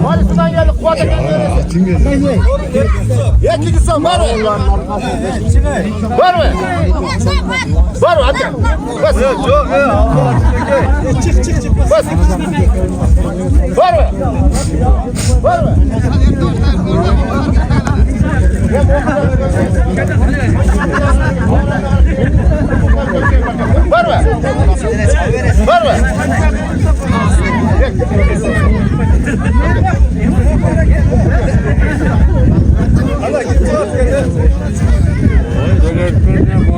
Malisinden geldik. Kuat'a geldik. Yetki son var mı? Var mı? Var mı? Hadi. Bas. Yok. Çık. Bas. Var mı? Var mı? Var mı? Var mı?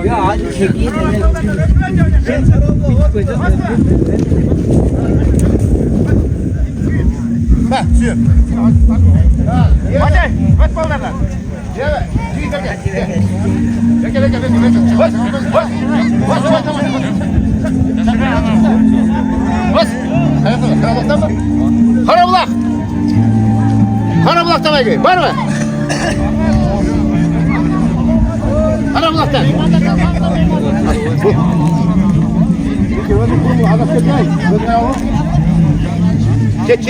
Ya hadi çekeyim. Bak, sür. Hadi, bak ballarla. Gel. Gel. Bas. Bas. Karabulak'tan mı? Karabulak'tan mı? Var mı? Karabulak'tan. Çek.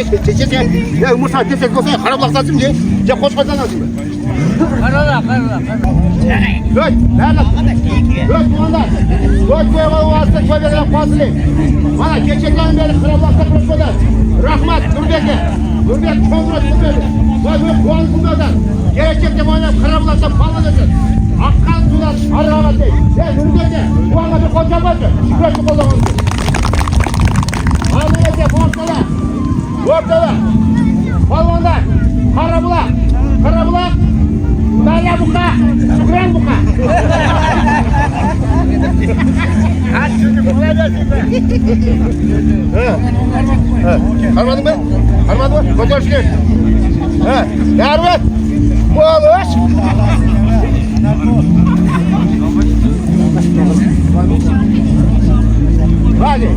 Ya Musa desek olsa Karabulak'tan mı diye? Ya koşmadan lazım mı? Karabulak. Dört, nerede? Dört kumanda. Dört koyma varsa koymadan fazla. Bana geçeceklerin beri Karabulak'ta koşmadan. Rahmat, Nurbek Çongrat kumanda. Koyma puan kumanda. Gelecekte bana Karabulak'ta fazlasın. Akkan sular, arama değil. Ya Nurbek'te puanla bir koşamazsın. Şükretli kollamasın. Anlayacak ortada. Balvanlar, Karabulak. Mala buka, kurang buka. Harmadın mı? Koca hoş geldin. Yardım. Bu alış. Hadi.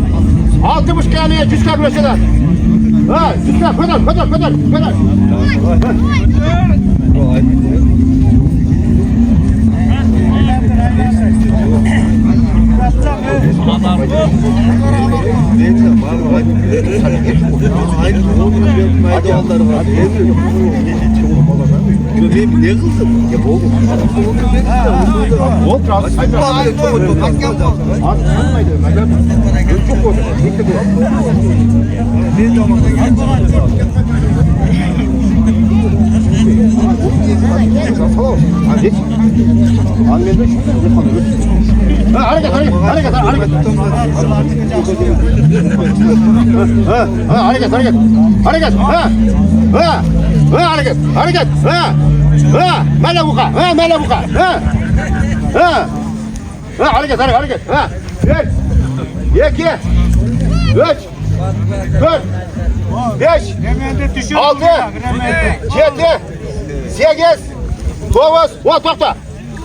6,5 kağınıya 100 kağın başladan. Ha, 100 kağın, kadar. Ne kıldın? Ya oldu. Oldu razı. Çok oldu. Hareket. Mala buka. Hareket. 1, 2, 3, 4, 5, 6, 7, 8, 9,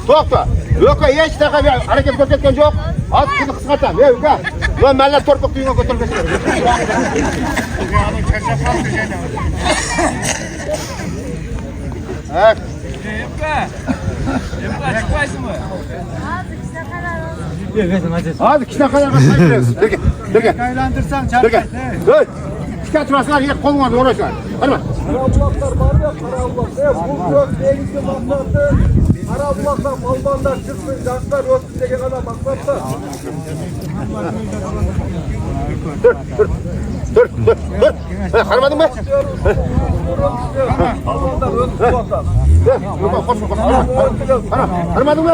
to'xta. Yo'q, hech qanaqa bir harakat ko'rsatgan yo'q. Hozir sizni qisqartaman. Ey uka, men malla torpiq tuyga ko'tarib Ha. Çıkmaysınmı? Hadi kişine kadar kaçırıyoruz. Dur. Aylandırsan Dur. Dikkat etmezsen yine koluma bir uğraşlar. Hadi bak. Karabulaklar var ya Karabulak. Bu yok denizli maksatı. Karabulaklar Almanlar çıksın. Yaşlar ötündeki kadar maksatı. Dur. Harmadın mı? Almanlar ötündeki kadar. Koş. Harmadın mı?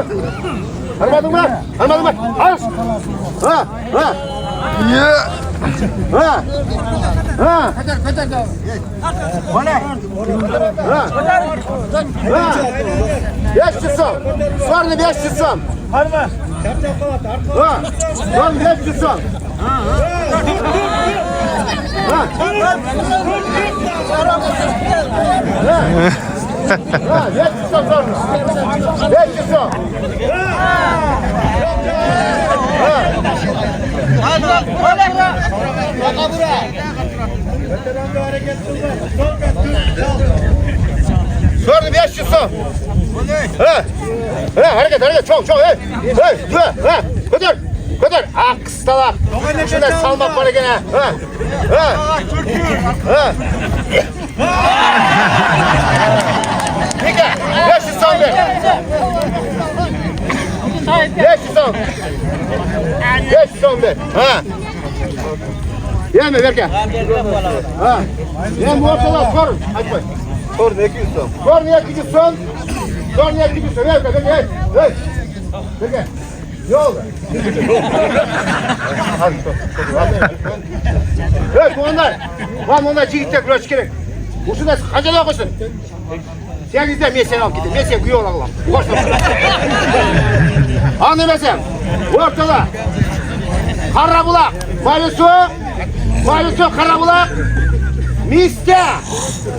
Al. Ha. Kadar da. Bana. Ha. 500 som. Svarlı 500 som. Harma. Ha. Son 500 som. Ha. 500 som sormuş. 500 som. Sordu 500 son. Hareket çok. Hey, dur. Kadar. Köder. Kıstalak. Şuna salmak var gene. Peki. 500 son ver. 500 son. 500 son ver. Yeme verken. Yeme ortalar sorun. Hadi koy. Sor ne 200 son. Sor niye 200 son? Sor niye 200 son? Ver ver. Peki. Ne oldu? Hadi evet bunlar. Var bunlar çiğitecek biraz gerek. Uçun da kaçalı koşsun. Sen izle mesele al gidin. Mesele güya olalım. Koşsun. Anlamazsam. Ortada. Karabulak. Bayusu Karabulak. Miste.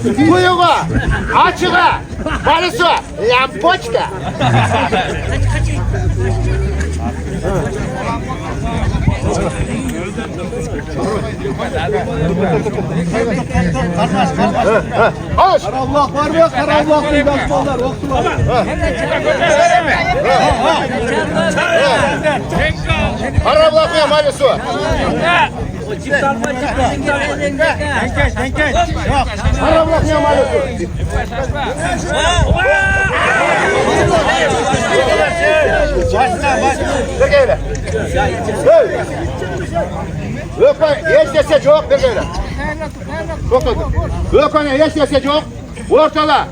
Kuyuğa. Açığa. Bayusu. Lampoçka. Alış. Karabulak var mı? Karabulak'ın gasponlar, oktular. Karabulak ya maalesef. Karabulak ya maalesef. Vergeyle. Ökan hiç dese çok vergeyle. Çok oldu. Ökan hiç dese çok. Ortada.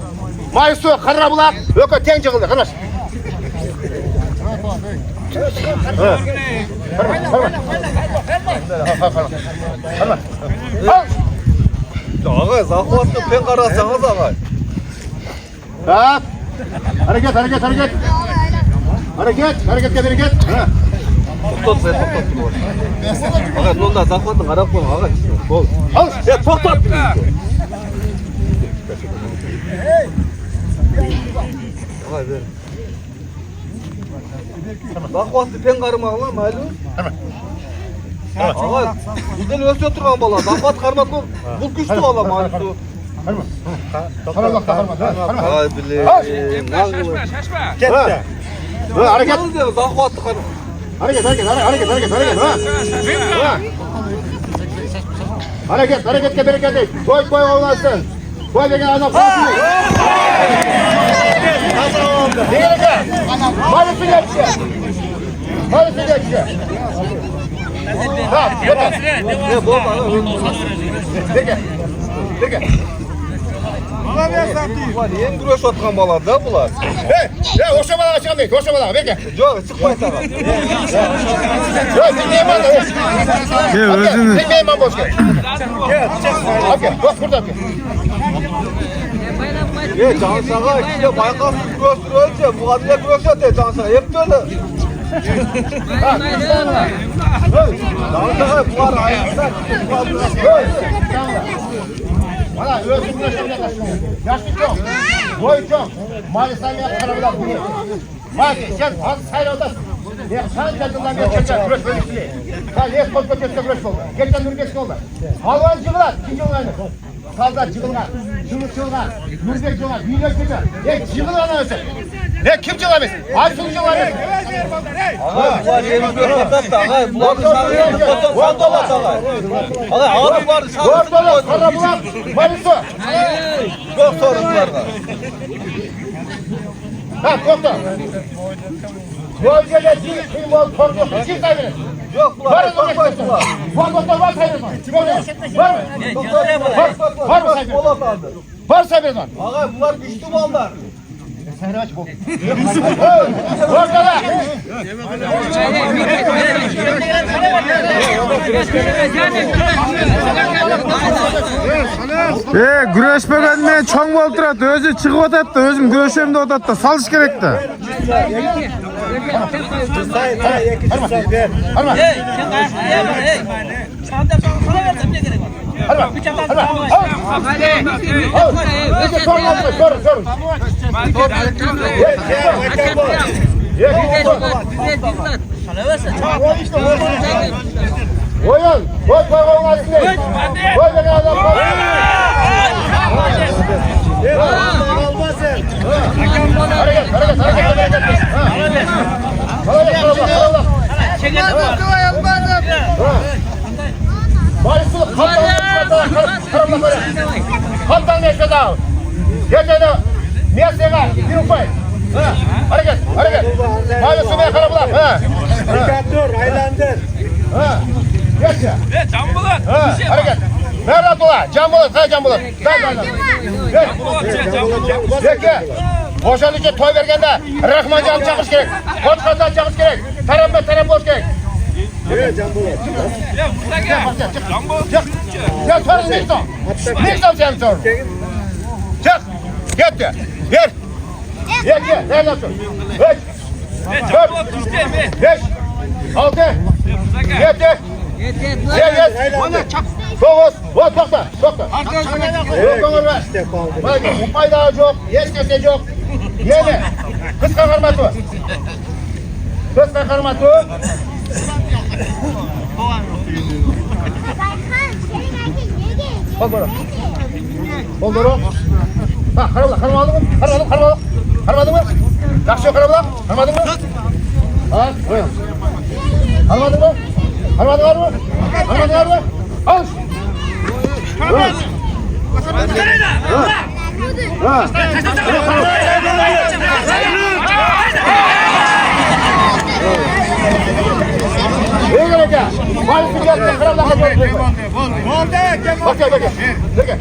Mayısı Karabulak. Ökan ten çıkıldı. Kırmaz. Ağay, zakvatlı pen karasanız ağay. Bak. Hareket. Hareketke bereket. Toktot be, toktot. Ağay, sonunda zakvatlı karap koyun ağay. Bol. Al. Ya toktot. Ağay ver. Zakvatlı pen karımağına malum. Ağay, bizden ölçü oturgan bala. Zakvat karmak bu güçlü ala malum. Karabulak da karma. Ağay bileyim. Gitti. Hareket. Zakvatlı karmak. Hareket. Hareketle bereket değil. Koy olmasın. Koy degen adam kalsın. Degen. Maalesef geçti. Ha, yeter. Ne bu bana? Degen. Var en güreş atkan balar da bular. Hey, hoşçakalın açıklamayın. Hoşçakalın. Bekle. Yok, çıkmayın sana. Yok, bekleyin bana. Gel özünü. Bekleyin bana boş gel. Gel. Bak burada gel. Ye Cansağa işte Baykal güreştir ölçe. Bu kadar güreş atıyor Cansağa. Hep böyle. Cansağa bu var ayakta. Bana ölçüm güneşimle kaçmıyor. Yaşlı çok. Boy çok. Maalesef ya Karabulak bunu. Bak sen az sayıldasın. Sen kendinle bir çeker güreş bölüsüyle. Sen ne kol kötüse güreş oldu. Geçen Nurgeç oldu. Halvan cıgılar. İkinci olayını. Saldar cıgılgar. Çığlık Nurgeç cıgılgar. Büyülek cıgılgar. Ne cıgılar anasın. Ne kim cıgılar mısın? Aysun cıgılar mısın? Ağay bu var yemin güreş atat da ağay. Bu var dışarıya fotoğraf dolat ağay. Ağay ağır var dışarıya. Ortalık Karabulak. Mayısı. Yok sorunlarda. Ha korktu. Bölgede kim ol korktu. Kim kaybeder? Yok bular. Korkmayın bular. Var doktor var sayılır mı? Var mı? Var mı sayılır? Polat aldı. Var sayılır mı? Ağay bunlar güçlü mallar. Sayılır aç bu. Ortada. Güreşmegenden çoğun bolturat özü çıkıp otattı, özüm güreşemde otattı, salış gerekti. Harma. Sorun. Oyun. Koy olmasın. Koy beni adam koy. Hareket. Geçene mesleğe bir koy. Ha, hareket, hareket. Mavi sumaya karabulak. Ha. Diktatör, aylandır. Ha. Geç ya. Can bulat. Ha, hareket. Merhaba dola. Can bulat, kay can bulat. Kay. Geç. Peki. Boşanlıkça toy vergende Rahman canı çakış gerek. Koç kazan çakış gerek. Tarafı boş gerek. Evet, Can Bulat. Ya burada gel. Can bulat. Gel sorun Nixon. Nixon sen sorun. Çık. Gitti. Gel. Gel. Nereden sor? 3. Can bulat düştü mi? 5. 6. 7. Gel. 9. Bak tokta. Yok olur be. Bak upay daha çok. Yeskese yok. Yeme. Kız kakarmatı. Kız kakarmatı. Bak bana. Oldu mu? Ha, karamadın mı? Karamadın mı? Yakşı yok karamadın mı? Ha, buyurun. Karamadın mı? Karamadın mı? Al. Ha. Ne gelecek? Maalesef sıcakta karamadın mı? Bakın.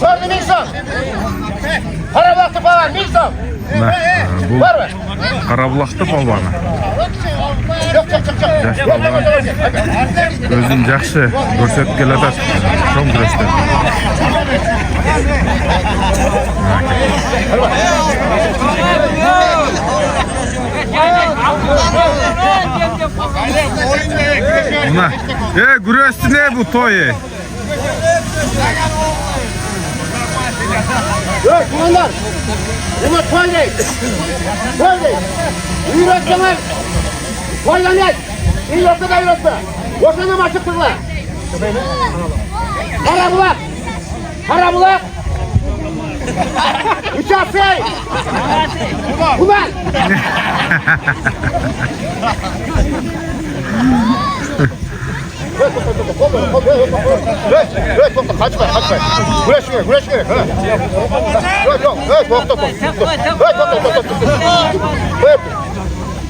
Sordu Nixon. Para baktı falan Nixon. Bu Var mı? Karabulak'ta palvanı. Yok. Yaş palvan. Özün yaxşı görsöp geledat. Çok güreşte. Buna. Güreşti ne bu toyu? Yok kumandan. Bunu toy değil. Üretkenler. Toylan et. Üretme. Boşanım açıktırlar. Karabulak. Uçak şey. Kuman. Kaçma. Güreş. Yok.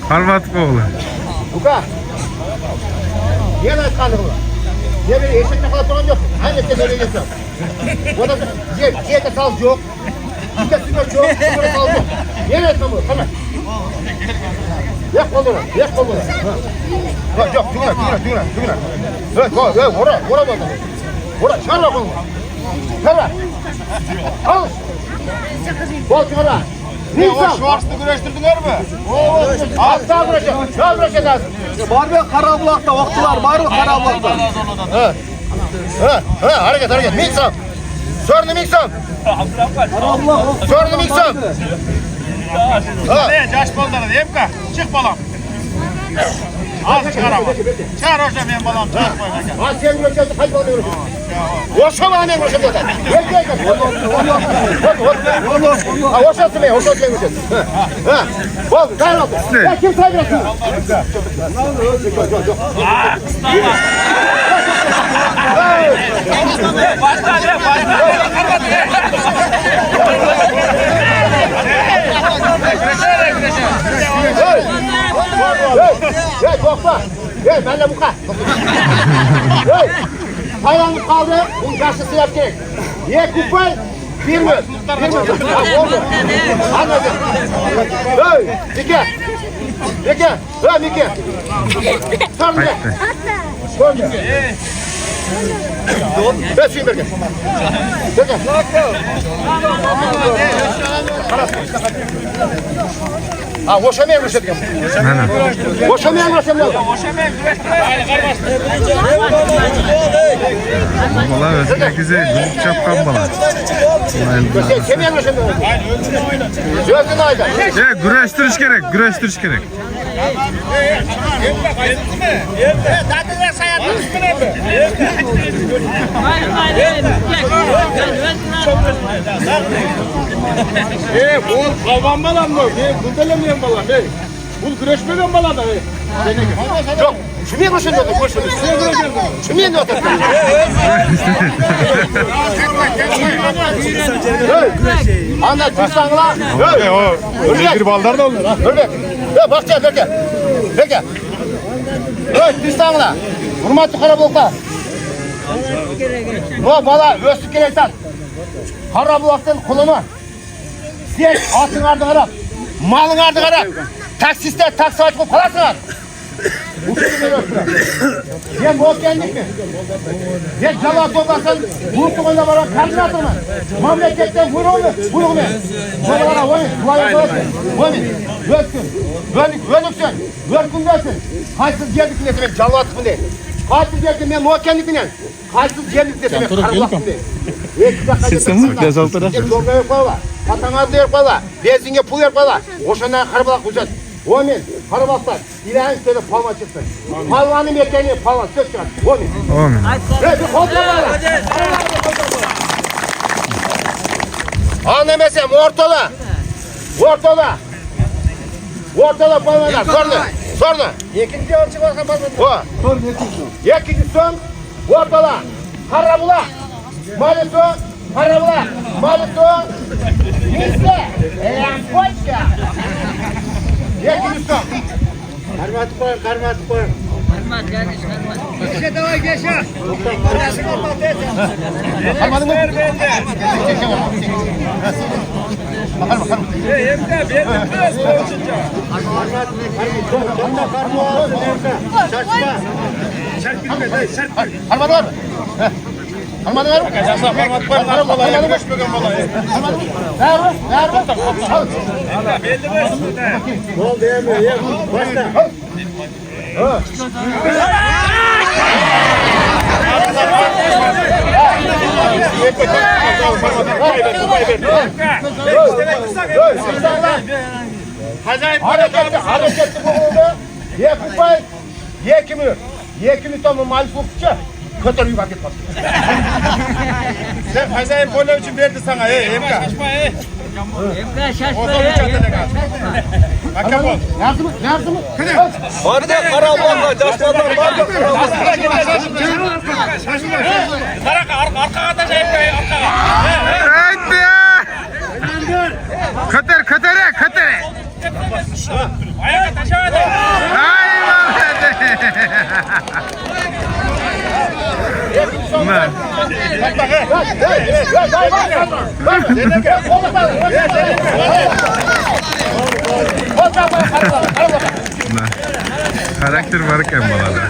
Harvatlı oğlu. Luka. Niye ben kaldım ulan? Niye beni eşekle kalıp duran yok? Hangisi böyle geçiyor? O da diyete saz yok. Diyete süper yok. Süper saz yok. Niye ben kaldım? Tamam. Yak kolunu. Yok, düğüne. Evet, vura bakalım. Vura, çarla kolunu. Çarla. Al. Bol çarla. Nixon. Şuars'ta güreştirdiler mi? Asla güreşe lazım. Var mı Karabulak'ta vaktiler? Var mı Karabulak'ta? Hareket. Nixon. Sorunu Nixon. Ne? Caş balları diyeyim ki? Çık balam. Az çıkar ama. Çağır hocam benim balam. Çık koy. Az sen güreşe hadi bana güreşe. Oşa bana ne güreşe zaten. Gel. Oşasın be, oşasın güreşe. Bol, dayan oldu. Ya kim saygılasın? Hey, korkma. Hey, benimle muka. Hey, hayvanlık kaldı. Bu yaşlısı yap gerek. Ye kupay, bir mi? Oldu. Anladım. Hey, Mike. Hey, Mike. Sorun ne? Sorun ne? Ben suyum berke. Berke. Ha, boşamaya mı rüşet yapın? Boşamaya mı rüşet yapın? Bala özüne güzel gülük çapkan bala. Kemiğe mi rüşet yapın? Gözün ayda. Güreştiriş gerek. Hayır. Bu kalban balam mı? Kundelemeyen balam. Bu güreşmeyen balam da. Yok. Şuraya koşuyor. Şuraya ne otur? Anlat tutsana. Bir baldar da olur. Öyle. Bak gel. Peki. Tutsana. Hurmatlı Karabulaklar. Bu bala östük gerekten. Karabulak'tan kulunu. Sen atın ardı karab. Malın ardı karab. Taksiste taksi açıp kalasınlar. Bu sözü ben bol kendik mi? Ben cevap toplasın, bulutluğunda bana karnına atılma. Memleketten buyruğu mu? Buyruğu mu? Bana oyun, duaya koyasın. Oyun, ölsün, ölüksün, ölkündesin. Kaysız geldik mi desem, cevap atıp mı değil. Kaysız geldim ben bol kendik mi? Kaysız geldik desem, karabulak mı değil. Sistem mi? Gaz altına. Çorba yok bala, patanazda yok bala, benzinge pul yok bala. Oşandan karabulak uçacak. Omin, karabaklar, ilahin seni palma çıksın. Palvanın yeteneği palma, söz çıkart. Omin. Amin. Evet, bir kontrol var. Anlamesem, ortada palmalar, sordu. İkinci ölçü var kapatın. O. İkinci son, ortada. Karabulak, Maliton, Karabulak, Maliton, Misle, Koçka. İkinci son. Karmat koyun. Geçe davay geçe. Kalmadın mı? Bakalım. Biraz konuşunca. Kalmadı var mı? Kalmadı var mı? Belli versin de. Ol diyemiyor. Başla. Hareketli bu oldu. Ye kupay, ye kimi tomu mali soktukça kötü yukarı gitmez. Sen Hazayir Polo için verdi sana. Emka. Emre şaşma Otur çatına kal. Hakem ol. Yardım mı? Var da Karabulak'la Caşlar'dan var da Karabulak'la. Arkaya atacağım Emka'yı arkaya. Haydi ya. Katere. Ayağa taşa hadi. Ay Mehmet. Karakter var ki balada.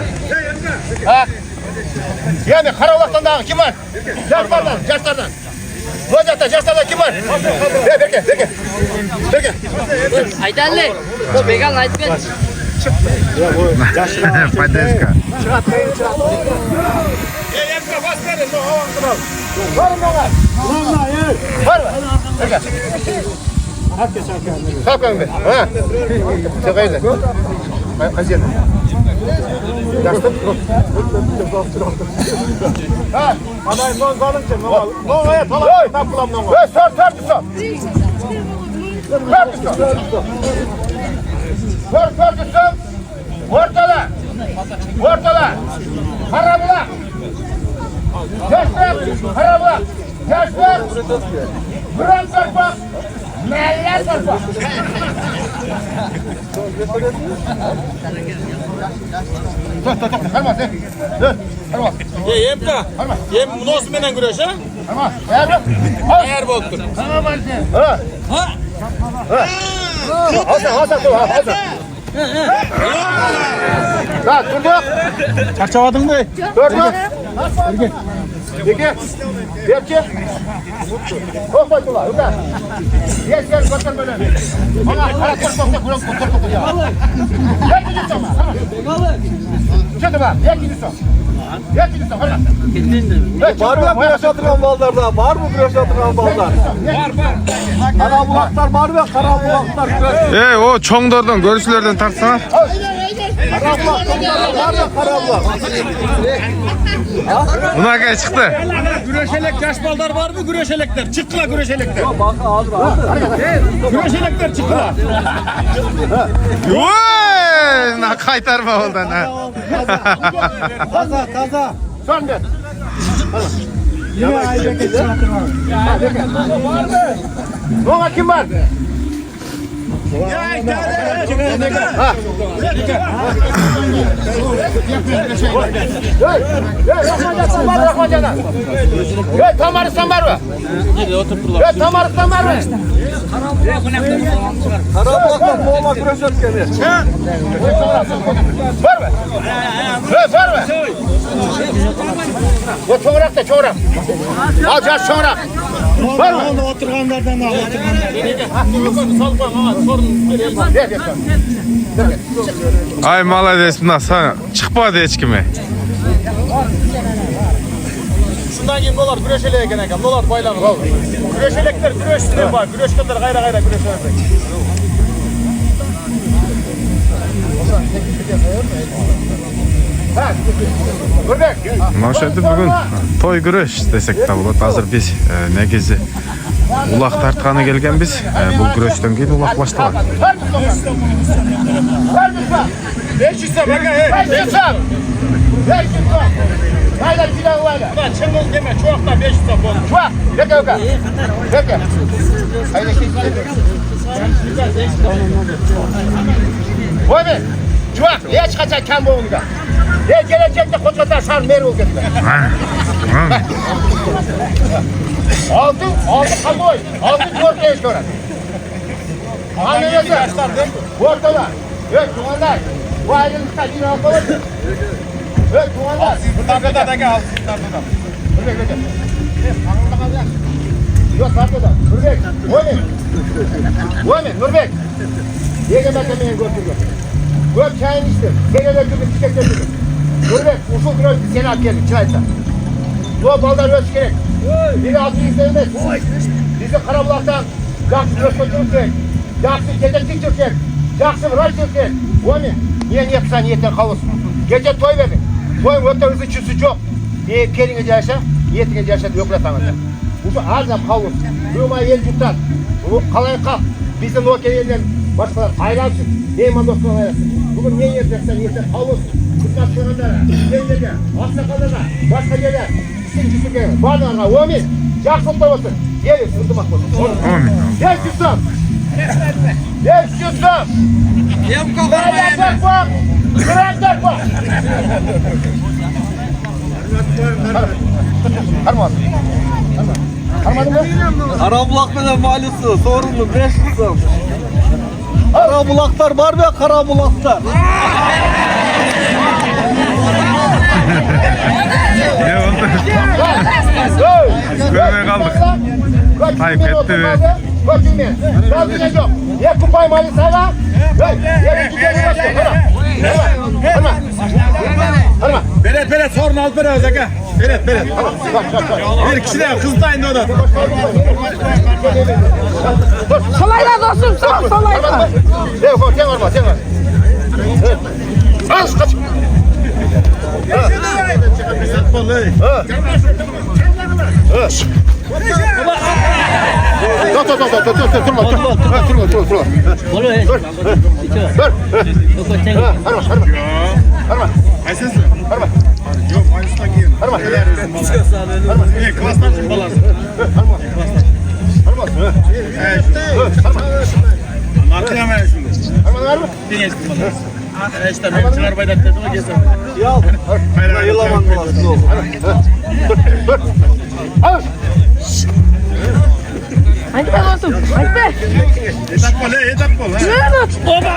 Yani Karabulak'tan daha kim var? Yaşlardan. Yaşlardan kim var? Peki. Haydarlı. Begal Nightbet. Padeska. Emka bas verin. O havan Var mı? Var mı? Peki. Kalkın be. Ha. Çekaydı. Kaç yedin? Yaşlı. Ha. Aday son kalınca ne var? Ne var ya? Talak bulam ne var? Sor. Ortala. Karabulak. Yaşlar. Buran sarpak. Meller sarpak. Dur. Kalmaz. Kalmaz. Emka. Em nasıl menen güreş ha? Kalmaz. Eğer boktur. Ha. Hasan. Lan durduk. Çarçavadın be. Durduk. Peki. Gerçi. Korkma tula. Ulan. Gel bakın böyle. Bana karakter sokta kuran kurtar ya. Yakıcı sonra. Çıktı bak. Yakıcı sonra. Var mı güreş atılan ballarda? Var mı güreş atılan ballar? Karabulaklar var mı? Karabulaklar güreş. O çoğdordan görüşlerden tartsana. Buna kaç çıktı? Güreşelek yaş baldar var mı? Güreşelekler. Çıktılar güreşelekler. Güreşelekler çıktılar. Vay! Na kaytarma oldan ha. Taza. Son ver. Yine ayda geçiyor. Ona kim var? Rahmacan'dan. Tamarıstan var mı? Tamarıstan var mı? Karabullak'la boğma güreşer seni. Var mı? Var mı? O çoğurak da çoğurak. Al caş çoğurak. Var mı? Onu oturganlardan al. Ay malades buna sana çıkmadı hiç kime. Şundan kim dolar güreşeleye gene kan. Dolar baylanır. Güreşelekler güreşsinler var. Güreşkenler gayra güreşerler. Maşallah bugün toy güreş desek de болады. Hazır biz negizi ulaq tartqаны kelgen biz. Bu güreşten keyin ulaq başladı. 500 lira baka. 500 lira. Hayda filan var. Ulan çıngıl deme. Çoğakta 500 lira bol. Çuva. Bekle oka. Bekle. Hayda Oy be. Çuva. Niye çıkacak kem boğuluga? Ne gelecekte koçatar şar mer ol gitme. Altın kamoy. Altın ortaya çıkıyor. Anlayacak. Ortada. Evet tuğanlar. Bu ayrılıkta yine ortada. Evet tuğanlar. Tartada da gel. Tartada. Yok tartada. Nurbek. Oy Nurbek. Yege beklemeyin götürüyor. Göt çayını içtim. Gene götürdüm, çiçek götürdüm. Nurbek, usul biraz seni hak geldik, çayda. Bu baldar ölçü gerek. Biri altı yüklenmez. Bizi Karabulak'tan yaksı götürürken, yaksı dedektif çöker, yaksı vıraç çöker. O ne? Niye yapsan niyetten kalırsın? Gece toy verdin. Toyun öte hızı çüsü çok. Bir kerine yaşa, niyetine yaşa yok la tanıca. Bu ağzına kalırsın. Duyma yer tutar. Bu kalayı kalk. Bizim o keriyenden başkalar ayransın. Neyman dostuna ayransın. Bugün ne yiyeceksen yeter kalırsın. Kutlat sonunda, yerlerde, aksakallarda, başka yerler. İkincisi gelir. Bağlarına o mi? Yaksun da olsun. Yeri sırtımak olsun. Gel küstüm. Gel küstüm. Yem kalkma Bak bak. Kıraklar bak. Harman. Harman mı? Karabullak'la malisi sorumlu 500 lira. Karabulaklar var mı Karabulaklar? Ne oldu? Görmeye kaldık. Ayıp etti be. Götürme. Razı yok. Ya kupay mali sana. Ya gidelim başka. Harman. Belet sorun al bere zeka. Belet. Bir kişi de kızlayın da o da. Salayla dostum sağ salayla. Yok sen var. Kaç. Durma. Bolu he. Harman. Harman. Yok aynısından giyin. Harman. Klastan kim balası? Harman. Arkaya mı şimdi? Harman var mı? Bir geçtim balası. İşte benim için arabayı da dedim o geçtim. Ya yılaman malisi oldu. Al. Hadi be dostum. Hadi be. Etap bol. Oba!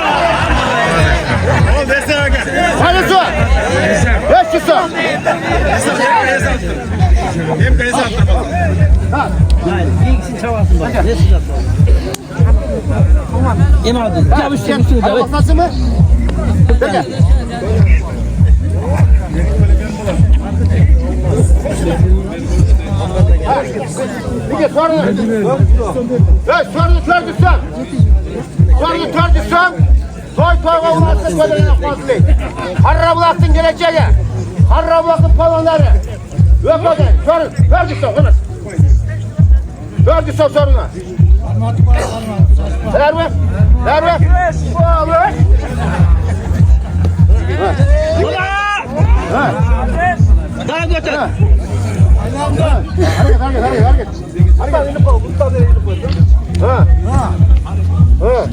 O desene gel. Hadi su. 500 su. Hem de hesaptır bana. Masası mı? Peki. Bir de sorun. Evet sorunu tördüsün. Toyga ulaşsın koylarına fazlayın. Karabulak'ın geleceği. Karabulak'ın palonları. Yok o da. Sorun. Verdi son. Kımız. Verdi son sorunu. Ver mi? Ver mi? Olur. Daha götür. Hareket. Mustafa elini koy. Mustafa elini koy. Ha. Dur.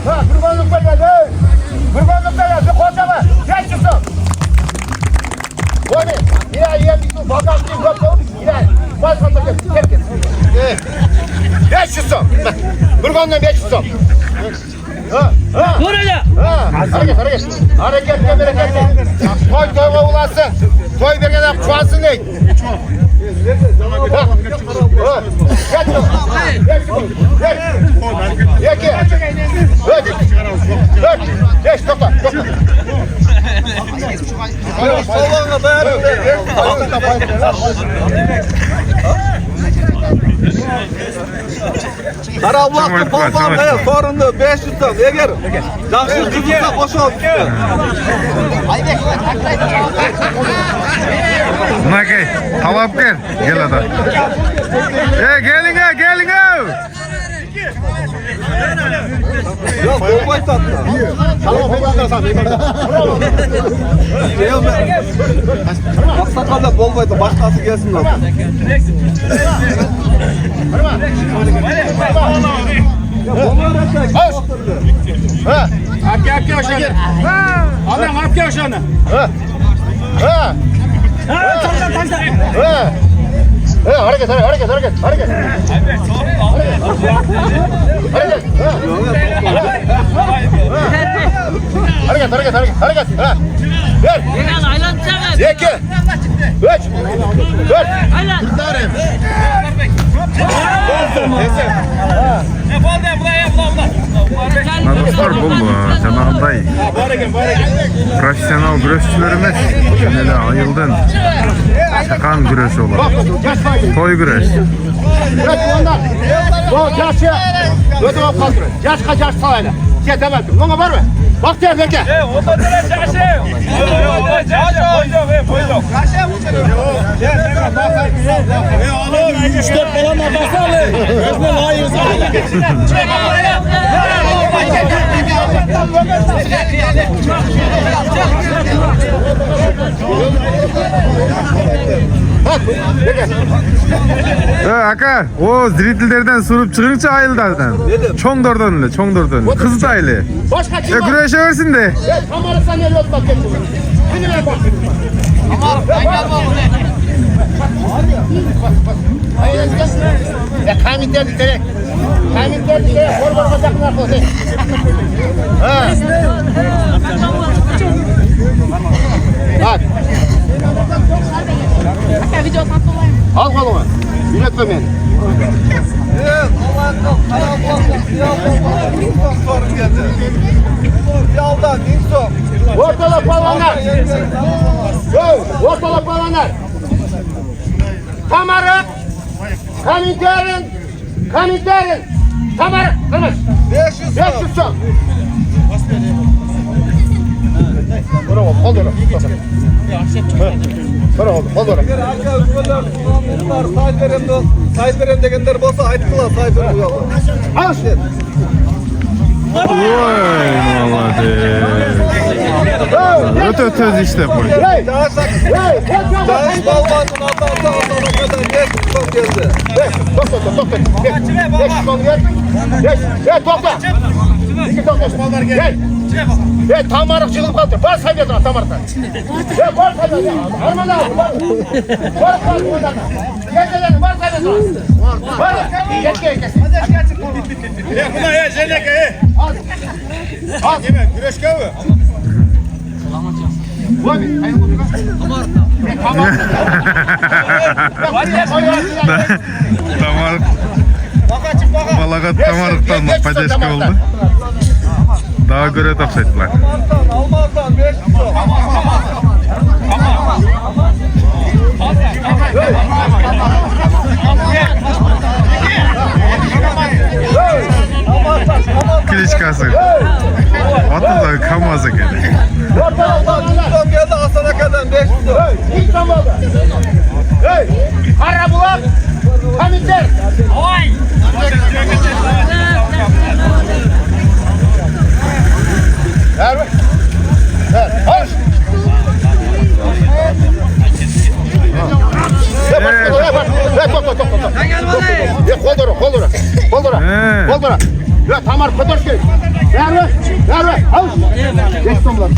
Ha, kurbanlık geldi. Kurbanlık geldi. Kocaman. Geç çıksın. Oğlum, ya bir bakan bir yok. Ya, başka bir herkes. Geç çıksın. Kurbanlık geç çıksın. Dur hele. Hareket bereket. Toyga ulaşsın. Toy bergene kuansın dey. Geç topa. Sallanla dayanın. Karabulak'ın palvanlaya sorunlu 500 ton. Eğer yaxşı kızılsa boşalt. Nakay, talap gel. Gel adam. Gelin ha. Yok bolbay tatlı. Aksakalda bolbay da başkası gelsin orada. Arka aşağıda. Adam arka aşağıda. Hareket. Hareket. Ver. İki. Üç. Dört. Dostlar bu zamanday profesyonel güreşçilerimiz hele ayıldın. Şakan güreşi olur. Toy güreş. Bu yaşı ödeme kaldırın. Yaş kaç yaş salayla. Şey demedim. Ona var mı? Bak der belki. Aka, o zritillerden surup çıkınca ayıldardan. Çoңдордон эле, çoңдордон. Kız da öyle. Başka kim var? Güreşe versin de. Kamerası sen nereye bak kendine. Dinle bak. Tamam, ben gelmem. Ya kamin derdi direkt. Kamin derdi direkt. Korban bacaklar koydu. Ha. Bak. Al kolunu. Yönetme beni. Sorun geldi. Yaldan insan. Ortalık balonlar. Ortalık balonlar. Tamarık. Kaminterin. Tamarık. Kırmış. 500 son. Bravo. Kolunu. Bravo. Kolunu. Arka ülkeler bunlar sayberem degenler bolsa ayttılar sayber uyalım. Al işte. Oy, молодец. Ötöz işte bu. Hey. Dağış balvanın altına kadar ne çok geldi. Tokla. Geç son gel. Geç tokla. İki tokla. Gel. Gel tamarıkçılık kaldır. Var saydırın tamarıktan. Gel var saydırın. Arman abi. Var saydırın. Gecelerin var saydırın. Var. Geç. Buna ya jeneke. Az. Yemek güreş kavı. Vay be. Tamam. Tamarık. Balagat tamarıktan padeşke oldu. Daha göre topsaydılar. Almazdan 500 ton. Arkası. Otoda kamazı geldi. Ortalık balonlar. Son geldi Hasan Aka'dan 500 lira. Hey, ilk zamanlı. Hey, Karabulak, Kamiter. Ver mi? Ver, hoş. Kollara. Ya tamar kotor şey. Ver. Hoş. Geç tomlar.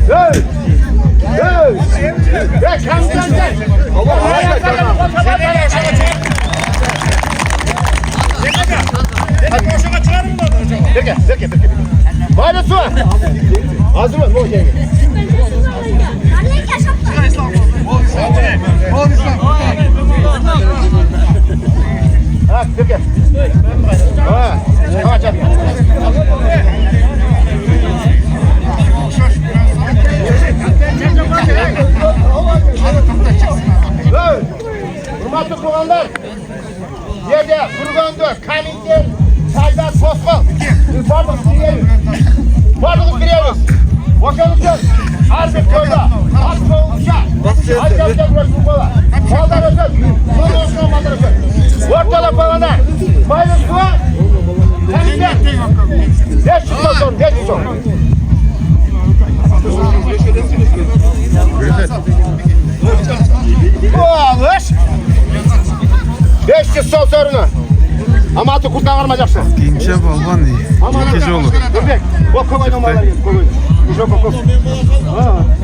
Hey. Ya kamdan gel. Peki. Bana su. Hazır mı? Bu şey. Ha, peki. Ha, aç. Hürmetli kumandan, yerde kurgandı, kalindir, çayda soskal. Biz vardık giriyoruz. Boşanacağız. Harbi köyde, az soğukça. Acayipten burası kurbalar. Mallar özel, nur olsun mallar özel. Ortalık balana, maylı suğa, kalindir. 500 son, 500 son. Bu alış 500 son sorunu. Ama atı kurttan varmayacaksın. İnce balban iyi. İkici olur. Dur bek. O kovay numaralar yiyin. Kovay. Çok okul.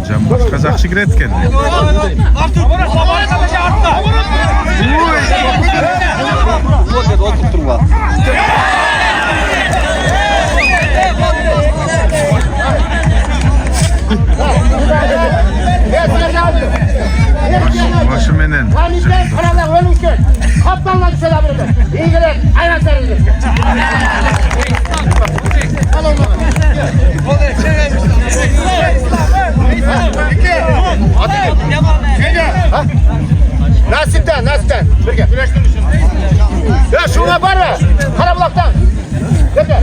Can başka zakçı giret kendi. Oturtturma. Başı menen. Kamitten paralar ölmüşken. Kaptanla selam eder. İyi gelir. Aynen sarılır. Nasipten. Birge. Ya şuna var ya. Karabulak'tan. Birge.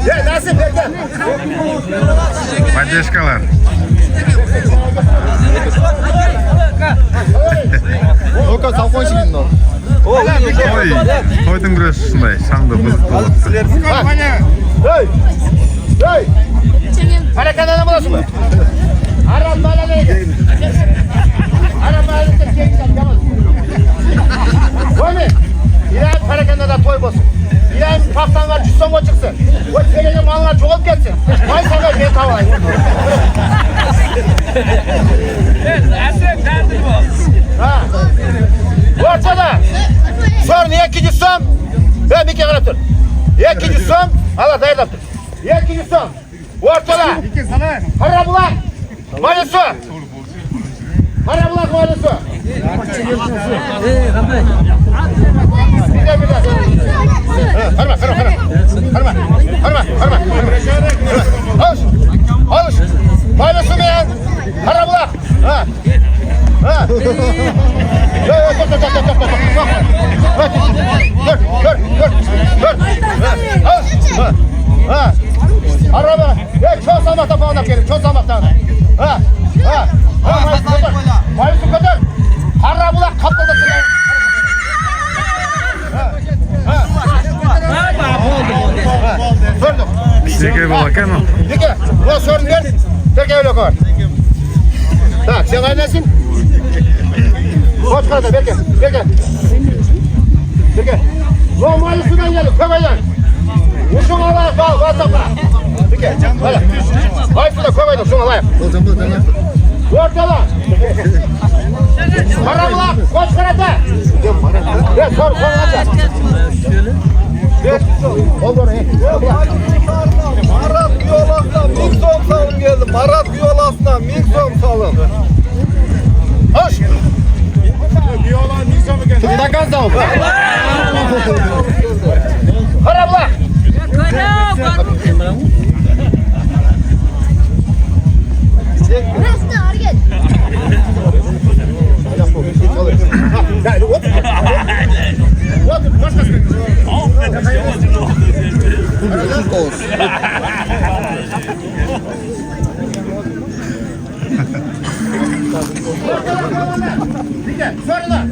Ya nasip birge. Padeşkalar. Oka sen koysun onu. Oy. Koydun güreş şunday. Sandı buz dolaptı. Hey. Harekanda ne bulasın mı? Arap bana neydi? Arap bana neydi? Koyme. İlahi harekanda da toy bosun. İlahi paktanlar cüsson o çıksın. O çelene mallar çoğup geçsin. Vay sana ben tavayım. Ha. Ortada. Sor niye ikinci son? Ben bir kere anlatır. İkinci son. Allah dayı anlatır. İkinci son. Ortada. Karabulak. Malısı. Karabulak malısı. Bir de. Harma. Alış. Malısı mı ya? Karabulak. Ha. Dur. Ha. Araba. Çok salmakta falan gelin. Çok salmakta. Ha. Mayısı kadar. Karabulak kaplıdasın. Sorduk. Dike balak ama. Dike. Bu sorun ver. Dike öyle koy. Tak sen aynasın. Koç karada bekle. Bu mayısından gelip koyayım. Uçun alayım bal topla. Dike. Hadi. Mayısından koyayım şunu alayım. Ortala. Karabulak koç karada. Ya sor hadi. Olur. Marat Yolas'tan Miksom salım geldi. Marat Yolas'tan Miksom salım. Hoş. Şurada gaz da oldu. Karabulak. Rasta hareket. Yani otur. Otur. Başkası. Sonra da.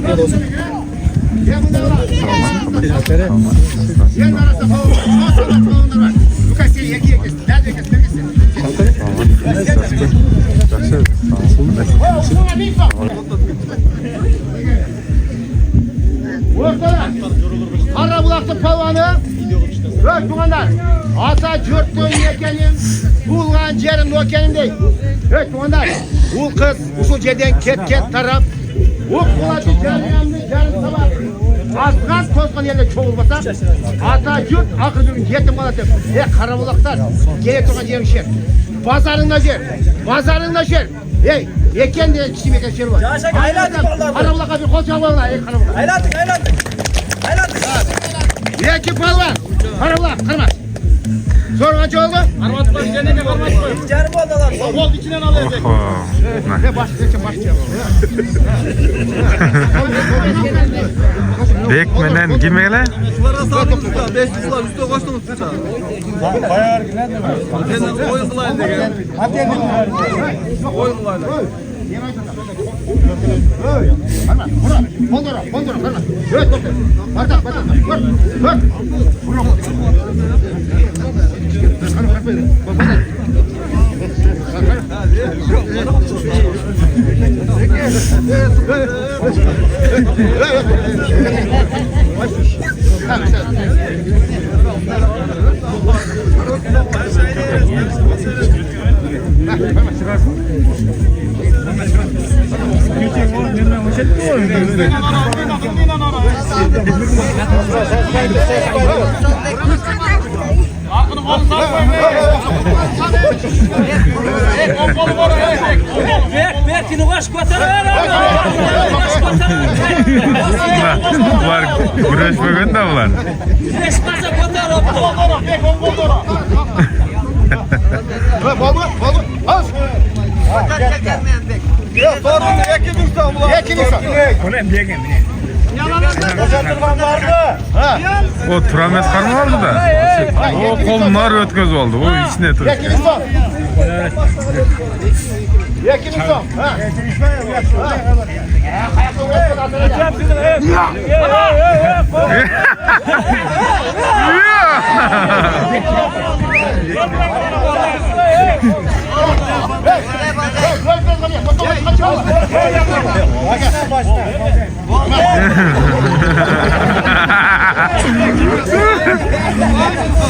Gel olsun. Gel bunlar var. Gel arasında falan var. Bu kaç şey yeki yeki. Nerede yeki? Ortada Qarabulaqning palvoni va tuğanlar. Ata jurtning ekanim, bulgan jerim okanimdek. Tuğanlar, bu qiz ushul yerdan ketgan taraf. Bu quvati jariyamni jarim sabab azgan to'sqin yerda cho'g'ilmasa, ata jurt aqlning yetim bo'ladi. Qarabulaqlar, kelib turgan yerim sher. Bazaringda sher. Ey, eken de kişi mekan sher var. Yaşak aylandık vallahi. Qarabulaqqa bir qo'l chalg'inglar, ey Qarabulaq. Aylandık. Yeki palvan. Qarabulaq, qirma. So'rgancha oldu. Armat koy, kendine armat koy. Yarım oldular. Bol içinden alacak. Ne baş geçin baş geçin. Bekmenen gimele? Şulara sağlık tuta. 5 yıllar üstüne koştunuz tuta. Bayar giden de var. Kendiniz oyun kılayın diye. Oyun kılayın. Bondora, kırma. Evet, doktor. Bardak. Dur. Akını kolu sağ koy. O kolu var. Bekini baş götürür. Var güreşmegen de var. Beş baza götürür. Bek on kol dora. Balı. Al. Ya sorun ekin usta ulan. Ekin usta. O Trames karma oldu da. O kolunlar ötköz oldu. O içine tır. Ekin usta. Ekin usta. Ha.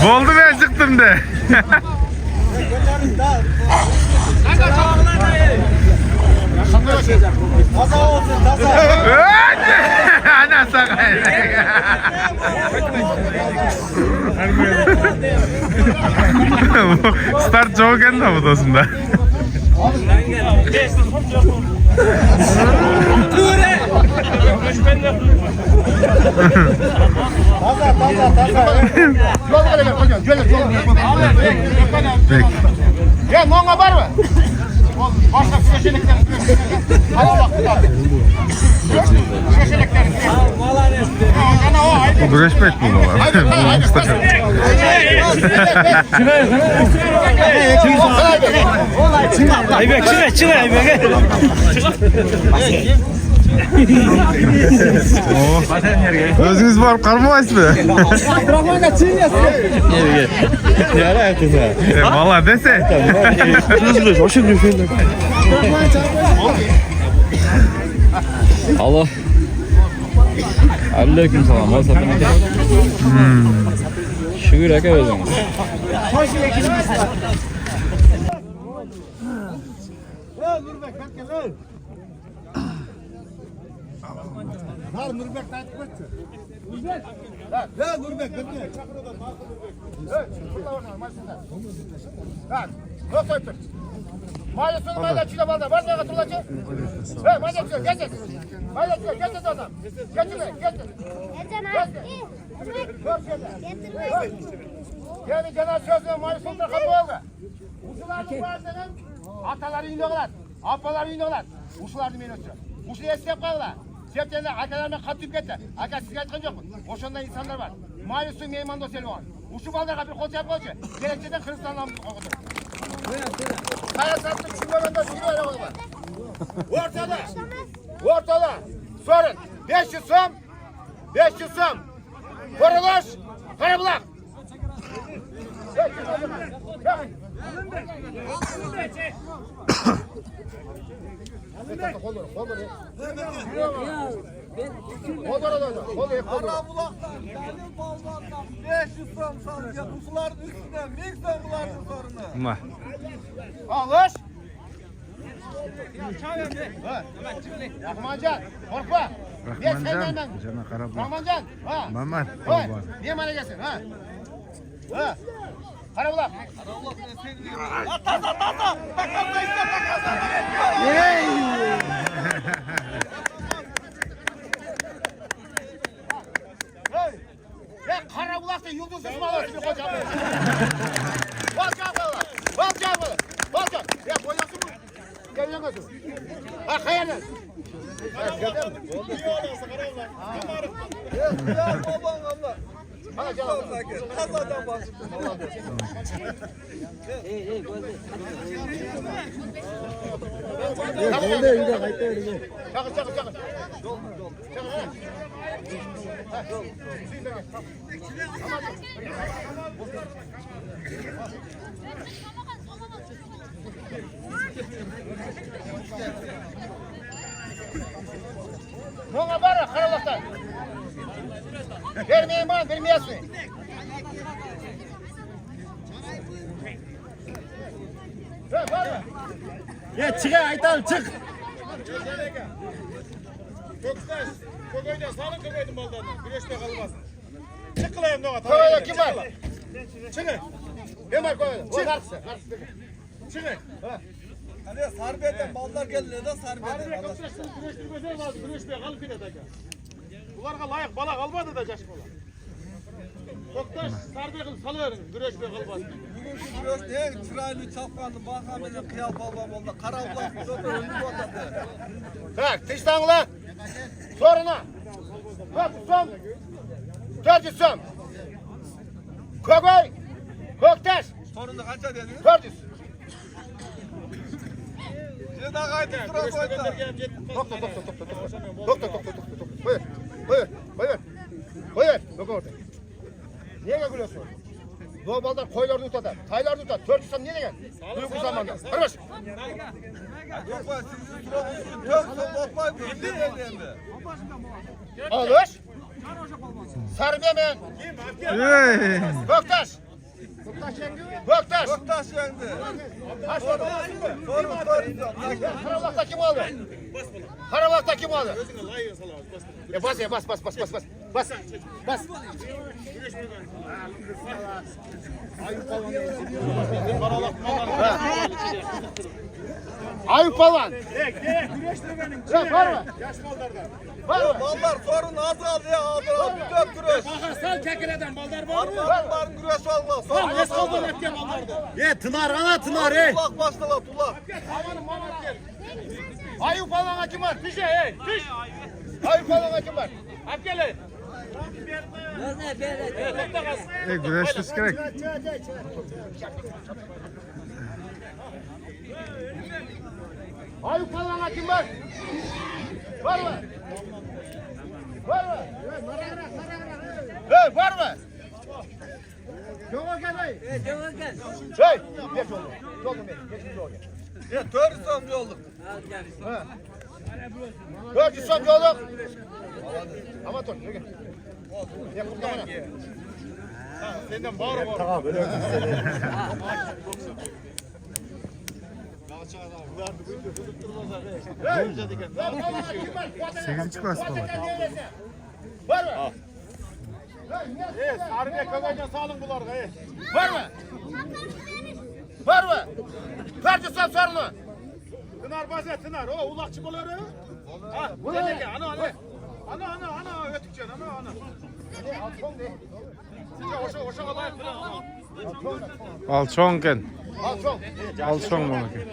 Boldu ben çıktım de. Ana sakay. Start çok enda bu dostunda. Ya nonga var mı? Başka köşelikler. Köşelikler. Bu güreşmek mi baba? Bu Mustafa. Aybek çık Aybek. Özünüz var kalmayız mı? Valla dese. Allah. Aleyküm selam. Nasıl Şükür aka özünüz. Var Nurbek takip etti. Ya Nurbek bekle. Evet, burada var maçında. Bak, yok koydur. Mahalle sonu mahalle var da. Var mı katılacı? He, mahalle çıkıyor, geç. Mahalle çıkıyor, geç adam. Getir. Getir abi. Dur şöyle. Yani genel sözle Mayıs'ında kapı oldu. Uşularını varsanın ataları yine olar, apaları yine olar. Uşularını men ötürü. Uşu esnep kalırlar. Septemde akalarına katıp gitti. Aka siz aytkan yok mu? Oşonda insanlar var. Mayıs'ın meyman dostu elvan. Uşu baldarga bir kol yapıp koyucu. Gerekçeden Hristiyanlarımız okudu. Kaya sattık şu bölümde bir öyle oldu. Ortada. Sorun. 500 som. 500 som. Koruluş. Karabulak. Karabulak'tan Dalil Balban'dan 500 gram satıyor. Kuzuların üstüne miksen bulaşır sorunu. Ma. Alış. Rahmancan, korkma. Rahmancan, Cana Karabulak. Rahmancan, ha. Mehmet, Oy, baba. niye bana gelsin, ha? Ha. Karabulak. Taza. Takasa iste takasa. Hey. Ya Karabulak'ta yıldız ismi alırsın bir koca. Balcan. Ya koyuyorsun mu? Geliyor musun? Ha hayırdır? Ya baban Allah. Bana canım. Kazadan basın. Çakır. Bana bara Karabulak'tan. Vermeyin bana, vermeyesin. Var mı? Ya çık aytan çık. Köktaş, kököyden salın kököydün ballarını. Güneşte kalmasın. Çık kılayım Noğa. Koyda kim var? Çıkın. Kim var koyda? O karşısı. Çıkın. Hani Sarbiye'den ballar geldi de Sarbiye'den. Harbiye köktaşların güneşli güzel vardı. Güneşte kalıp bir de dakika. Bunlarga layık bala kalmadı da caş bala. Köktaş sarbiye kılıp salıverin. Güneşte kalmasın. Bugünkü güreş ne? Çıraylı çapkanlı bakamıyla kıyal balbam oldu. Karabulak burada önlü botadı. Bak, tıştanla. Soruna. 400 som. 400 som. Kökoy. Köktaş. Sorunu kaça dediniz? 400. Şimdi daha kaydı sıra koydu. Tok. Buyur. Yok orada. Niye gülüyorsun? Normalde koylarını tutar, taylarını tutar. 400 som niye gel? Duygu zamanda. Kardeş. Yok sizin sıranız yok. Bokmayın. Bildi mi? Alış. Sarbiyemen. Hey. Köktaş. Köktaş. Göktaş yendi. Kaç oldu? Sorun. Karabulak'ta kim aldı? Karabulak'ta kim aldı? Bas. Ayıp falan. Var mı? Ballar sorun az kaldı ya. Az kaldı. Dört güreş. Sen kekeleden baldar var mı? Balların güreş olmaz. Sorun az kaldı. Tınar Tulak başla tulak. Ayıp falan kim var? Düş. Ayıp falan kim var? Hep gelin. Güreştüz gerek. Ayıp falan kim var? Var mı? Hey, var mı? Yok gel. Hey, geç oldu. Yolum benim. Geç oldu. Ya dört son yolluk. 400 som yolluk. Amatör. Gel. Ya kurtlamana. Senden bağırı var. Tamam böyle. Sekizinci klas baba. Var mı? Harbiye kököyden salın bularga. Var mı? 400 som sorunu. Tınar bazı tınar. O ulakçı buluyor. Ha, bu ne ki? Ana. Ötükçen ana. Oşağa layık kıran. Al çoğunken. Al çok. Al çoğun bununki.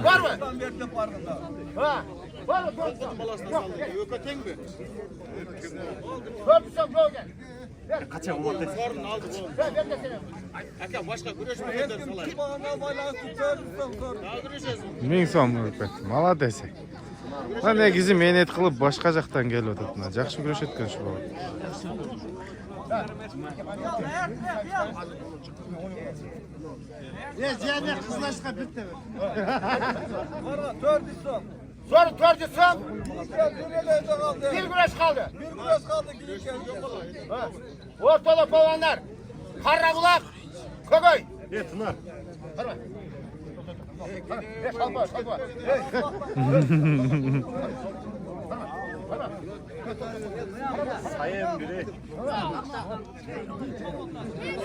Var mı? Ha. Var mı? Yok. Öketen mi? Dörtüsem yok gel. Sorun aldı bu. Ben de seni. Hakem başka güreşmeyenden salay. Daha güreşeceğiz. 1000 so'm o'tdi. Молодец. Lan negizi mehnat qilib boshqa yoqdan kelyapti. Yaxshi kurash etgan shu bola. Ziyanlar kızlaşka bitti mi? Dördüsü. Sonra dörtüsem kaldı. bir güreş kaldı. Bir güreş kaldı girişen. Ha. Ortalı pavanlar. Karabulak. Kogoy. Ne Tınar? Harma. Kalma, kalma. Sayın biri.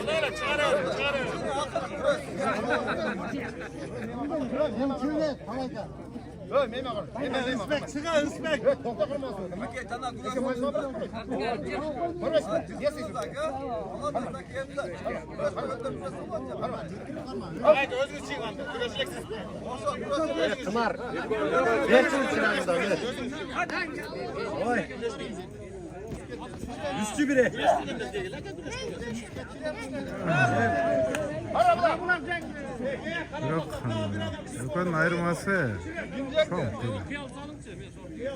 Onlara çıkarıyorum, çıkarıyorum. Yok, meyme var. Ismek, çıkar ısmek. Yok, tokta kırmasın. Peki, başına bırak. Barbaş, niye seçiyorsun? Haydi özünü çıkın anda, güreşeceksin. Tımar. Versin çıkarında. Oy. Üstü bire. Yok. Yo'qning ayirmasi. Çok.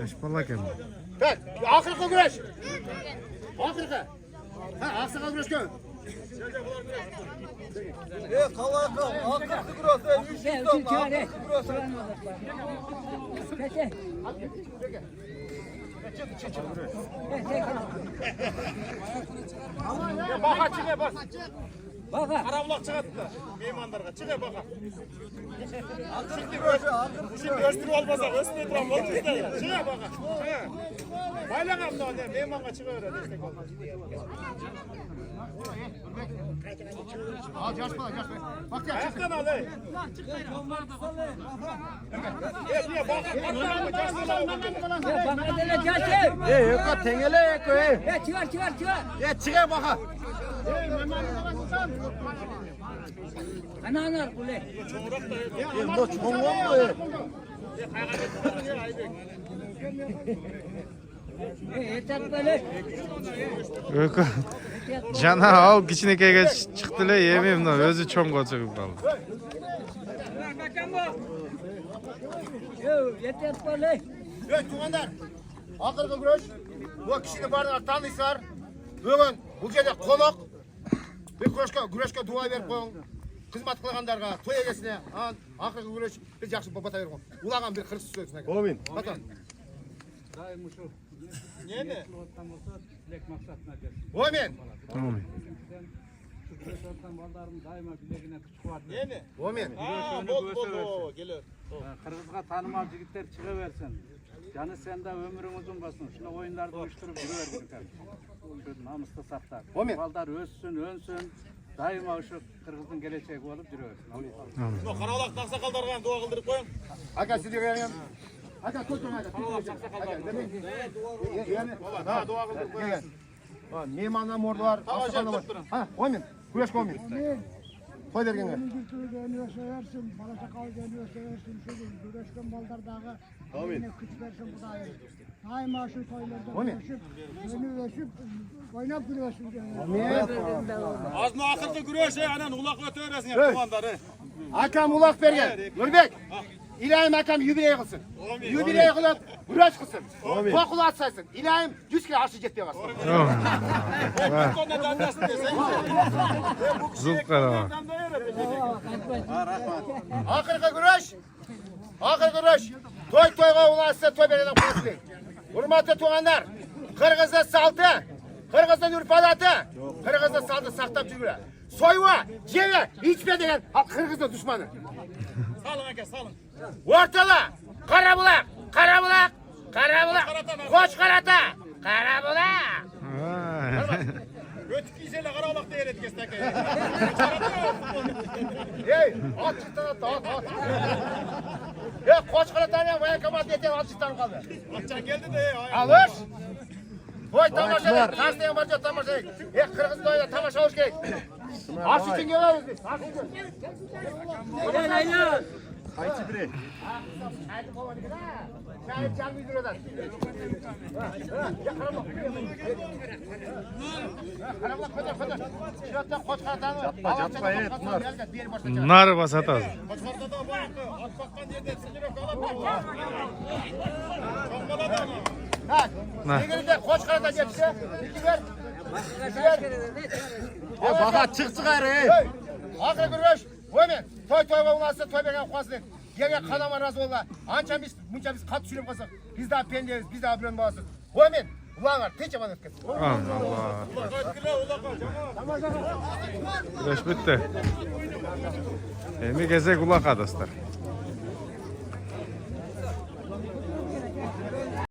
5 bola ekan. Bak, akırkı güreş. Akırkı. Ha, akırkı güreş gör. Kalaka. Akıntı güreşe 300 ton. Baka çıkı bak. Karabulak çıkarttılar. Meymanlarga çıkı baka. Şimdi östürü olmasa östürü duran olmaz da. Çıkı baka. Baylanam da öyle meymanga çıkıver destek olmaz. Al, yaş bana, yaş bana. Bak ya, Ayaktan al ey. Niye bak? yok, tengele yok. Çıkar. Ya çıkar baka. Ananar kule. Bu çoğun mu? Yeter böyle. Yo'q. Jana ol kichikega chiqdilar, yemayman. O'zi cho'ng'a chiqib qoldi. Yeter böyle. Evet, kumandan. Akırkı güreş. Bu kişini barlar tanıysar. Bugün bu жерде konak. Bir güreşke dua verip koyun. Hizmet kılganlarga, toy egesine, akırkı güreş biz yaxşı bata verip koyun. Ulagan bir kırısı sözüne. Amin. Batan. Neydi? Amin. Amin. Neydi? Amin. Bol gelir. Kırgızga tanımal jigitler çıkıversin. Canı sende ömrün uzun basın. Şuna oyunlarda uyuşturup yürüver bakalım. Şu namuslu saklar. Amin. Balдар össün, önsün. Daima şu Kırgız'ın geleceği olup yürüversin. No karabulak taksakallarga dua kıldırıp koyun. Aka sizi göreyim. Aka tutun hadi. Ha dua kıldırıp koyun. Ha, meymanlar mordu var. Aslanlar var. Ha, amin. Güreş amin. Toy vergenge. Geliyor seversin, bala sakal geliyor seversin, şu güreşken baldardağı yine küç versin bu da daima şu toylarda güreşip, önü veşip, oynap güreşsin. Az mı akıllı güreş anan ulak ötüresin ya kumandarı. Akam ulak bergen. Nurbek. İlahim akam yübirey kılsın. Yübirey kılıp güreş kılsın. Kokulu atsaysın. İlahim 100 kilo aşı jet diye kalsın. Konuda dandasın desen. Zulqara. Akırkı güreş. Akırkı güreş. Toyga ulaşsa toy bereden kursuluyum. Hurmatlı tuğanlar. Kırgız'da saltı. Kırgız'da ürfadatı. Kırgız'da saltı saktap жүргүлө. Soyva, jeve, içme degen Kırgız'da düşmanı. Salın aka salın. Ortalı. Karabulak. Koç karata. Karabulak. Ötük iseyle karalak değer etkesine ki. Hey, at çıktan at. Ya koç karadan ya bayan kamat yeter at çıktan kaldı. Atçan geldi de. Alış. Koy tamaşa ver. Karşıya varca tamaşa ver. Kırgız doyla tamaşa hoş geldin. Aç için geliyoruz biz. Aç için. Haydi bre. Haydi kovani gida. Şahit çalmıyor oradan. Ya karamla. Karamla koca. Şuradan koç karadan. Yatma et bunlar. Nar basat hazır. Koçlarda da var. At bakkan yerden sikirip kalıp. Çombala da ama. Ha. Sevgili koç karadan yetişe. İki ver. Ya baka çık gayrı. Hey. Akıl gürüş. Hemen. Toy olmazsa toy begen kuasın. Gene kanama razı olla. Anca biz kat sürüp kalsak. Biz daha pendeyiz. Biz daha bilen bağısız. Hemen. Ulan var. Teçe bana etkesin. Allah. Güreş bitti. Emi gezek ulak adaslar.